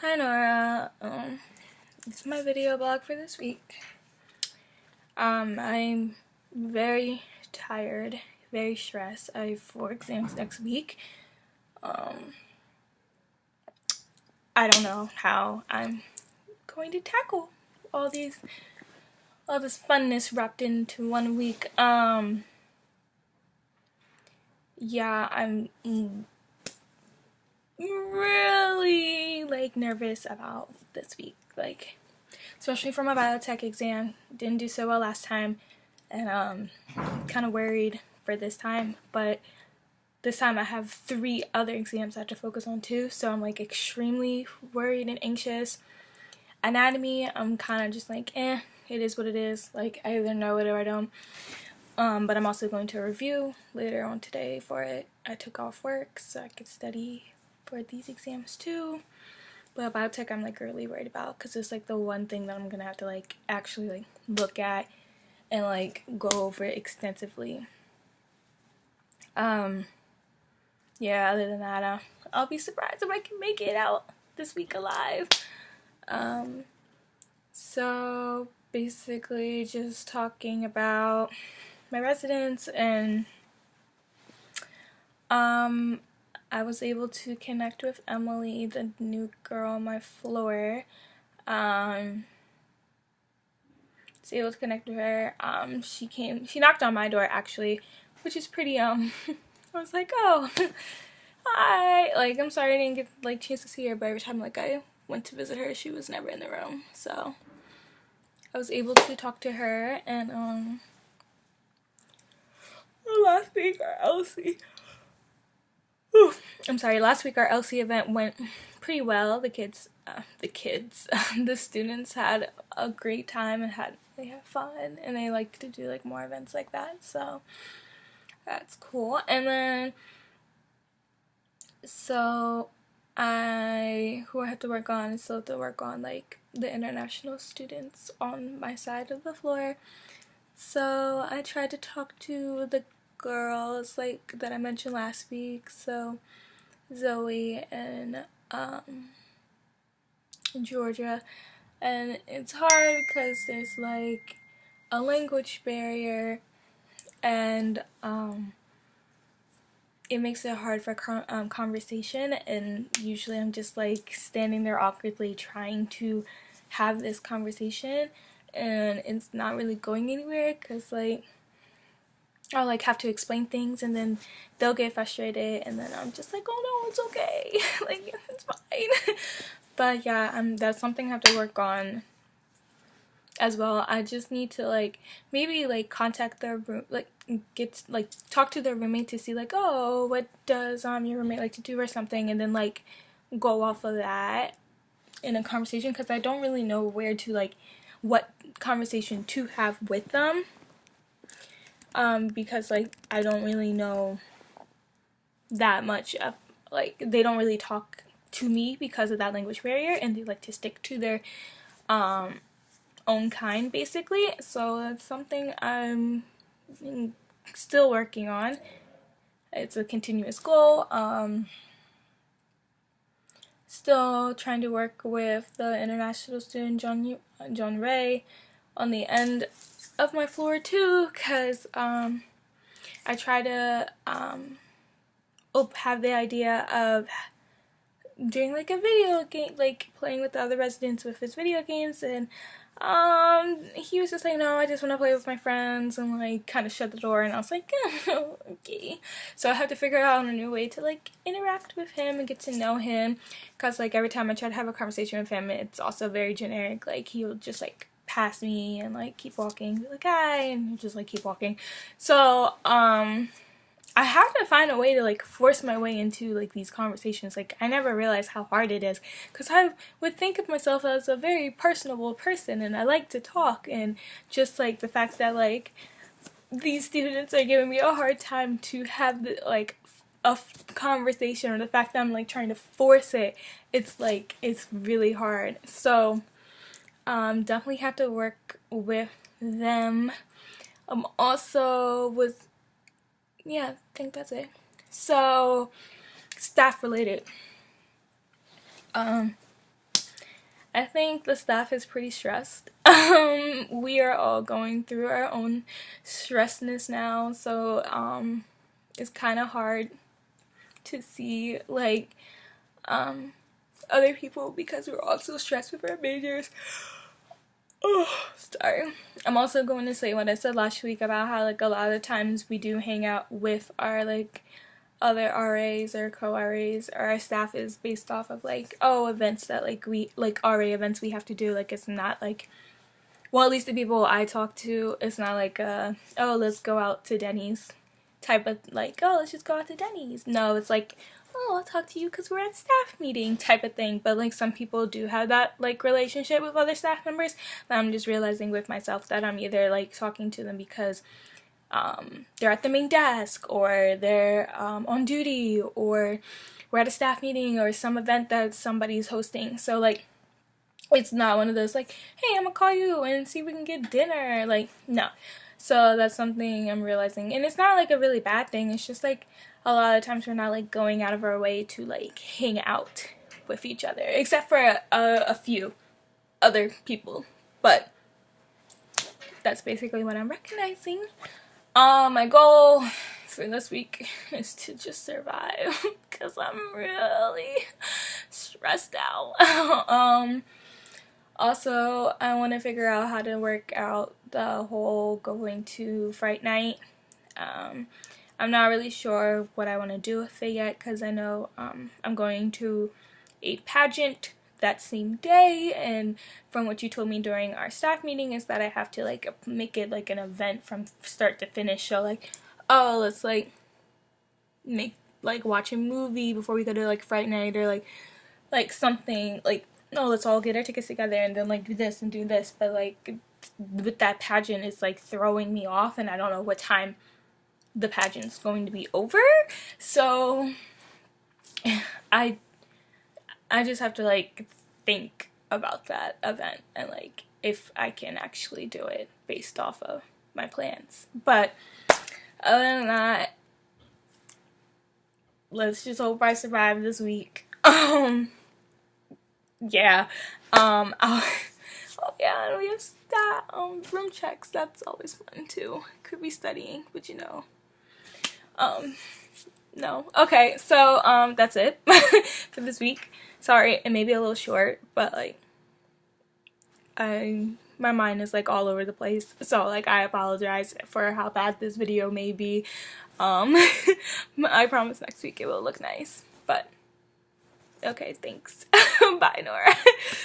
Hi Nora, this is my video blog for this week. I'm very tired, very stressed. I have 4 exams next week. I don't know how I'm going to tackle all this funness wrapped into 1 week. Yeah, I'm really nervous about this week, especially for my biotech exam. Didn't do so well last time, and kind of worried for this time, but this time I have 3 other exams I have to focus on too, so I'm extremely worried and anxious. Anatomy, I'm kind of just it is what it is. I either know it or I don't. But I'm also going to review later on today for it. I took off work so I could study for these exams too. But biotech I'm really worried about because it's the one thing that I'm gonna have to actually look at and go over it extensively. Yeah, other than that, I'll be surprised if I can make it out this week alive. So basically just talking about my residence, and I was able to connect with Emily, the new girl on my floor. Was able to connect with her. She knocked on my door actually, which is pretty I was like, oh, hi. I'm sorry I didn't get chance to see her, but every time I went to visit her, she was never in the room. So I was able to talk to her, and last week our LC last week our LC event went pretty well. The students had a great time and they had fun, and they like to do more events like that, so that's cool. And then so who I have to work on is still have to work on the international students on my side of the floor. So I tried to talk to the girls that I mentioned last week, so Zoe and Georgia, and it's hard because there's a language barrier, and it makes it hard for conversation, and usually I'm just standing there awkwardly trying to have this conversation, and it's not really going anywhere because I'll have to explain things, and then they'll get frustrated, and then I'm just oh no, it's okay. It's fine. But yeah, that's something I have to work on as well. I just need to maybe contact their room, talk to their roommate to see oh, what does your roommate like to do or something, and then go off of that in a conversation, because I don't really know where to what conversation to have with them, because I don't really know that much of they don't really talk to me because of that language barrier, and they like to stick to their own kind basically. So that's something I'm still working on. It's a continuous goal. Still trying to work with the international student John Ray on the end of my floor too, because I try to have the idea of doing a video game, playing with the other residents with his video games, and he was just no, I just want to play with my friends, and kind of shut the door, and I was okay. So I have to figure out a new way to interact with him and get to know him, because every time I try to have a conversation with him, it's also very generic. He'll just pass me and keep walking, be hi, and he'll just keep walking. So I have to find a way to force my way into these conversations. I never realized how hard it is, because I would think of myself as a very personable person, and I like to talk, and just the fact that these students are giving me a hard time to have the a conversation, or the fact that I'm trying to force it, it's really hard. So definitely have to work with them. Also with yeah, I think that's it. So, staff related. I think the staff is pretty stressed. We are all going through our own stressness now, so it's kind of hard to see like other people because we're all so stressed with our majors. Oh, sorry. I'm also going to say what I said last week about how like a lot of the times we do hang out with our like other RAs or co-RAs, or our staff is based off of like, oh, events that like we like RA events we have to do. Like it's not like, well, at least the people I talk to, it's not like oh, let's go out to Denny's type of like, oh, let's just go out to Denny's. No, it's like, oh, I'll talk to you because we're at staff meeting type of thing. But like some people do have that like relationship with other staff members, and I'm just realizing with myself that I'm either like talking to them because they're at the main desk, or they're on duty, or we're at a staff meeting or some event that somebody's hosting. So like it's not one of those like, hey, I'm gonna call you and see if we can get dinner. Like, no. So that's something I'm realizing, and it's not like a really bad thing. It's just like a lot of times we're not like going out of our way to like hang out with each other, except for a few other people. But that's basically what I'm recognizing. My goal for this week is to just survive because I'm really stressed out. Also, I want to figure out how to work out the whole going to Fright Night. I'm not really sure what I want to do with it yet because I know I'm going to a pageant that same day, and from what you told me during our staff meeting is that I have to like make it like an event from start to finish. So like, oh, let's like make like watch a movie before we go to like Fright Night, or like something like, no, let's all get our tickets together and then like do this and do this. But like with that pageant, it's like throwing me off, and I don't know what time the pageant's going to be over. So I just have to like think about that event and like if I can actually do it based off of my plans. But other than that, let's just hope I survive this week. Yeah. Oh yeah, and we have room checks. That's always fun too. Could be studying, but you know. No. Okay, so that's it for this week. Sorry, it may be a little short, but like my mind is like all over the place. So like I apologize for how bad this video may be. I promise next week it will look nice. But okay, thanks. Bye, Nora.